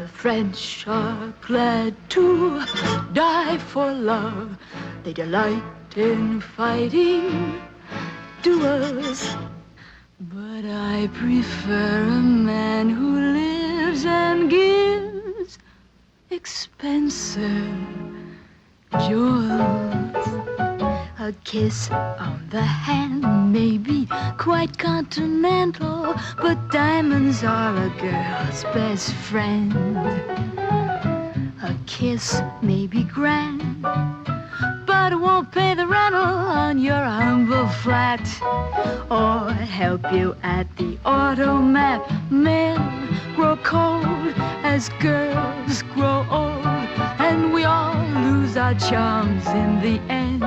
While French are glad to die for love, they delight in fighting duels. But I prefer a man who lives and gives expensive jewels. A kiss on the hand may be quite continental, but diamonds are a girl's best friend. A kiss may be grand, but it won't pay the rental on your humble flat or help you at the automat. Men grow cold as girls grow old, and we all lose our charms in the end.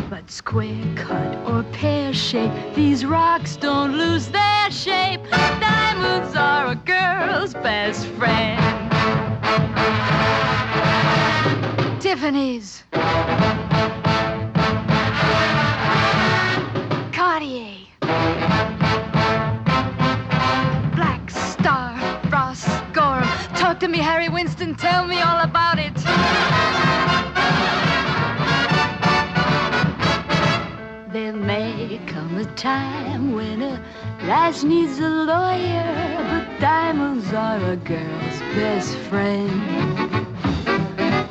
But square cut or pear shape, these rocks don't lose their shape. Diamonds are a girl's best friend. Tiffany's, Cartier, Black Star, Ross Gorham. Talk to me, Harry Winston, tell me all about it. There may come a time when a lass needs a lawyer, but diamonds are a girl's best friend.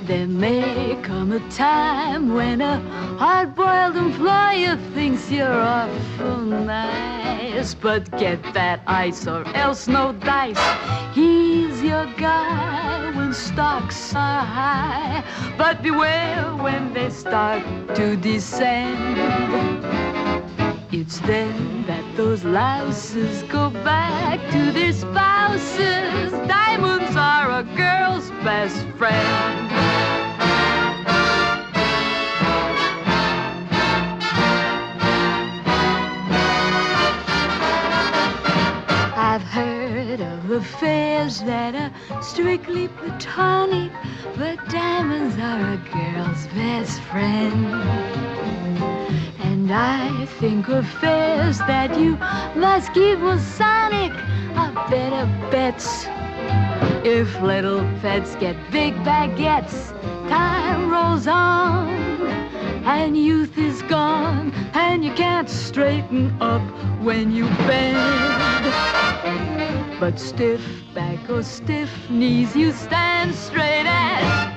There may come a time when a hard-boiled employer thinks you're awful nice, but get that ice or else no dice. He's your guy when stocks are high, but beware when they start to descend. It's then that those louses go back to their spouses. Diamonds are a girl's best friend. I've heard of affairs that are strictly platonic, but diamonds are a girl's best friend. And I think affairs that you must keep Masonic are better bets. If little pets get big baguettes, time rolls on, and youth is gone, and you can't straighten up when you bend. But stiff back or stiff knees, you stand straight as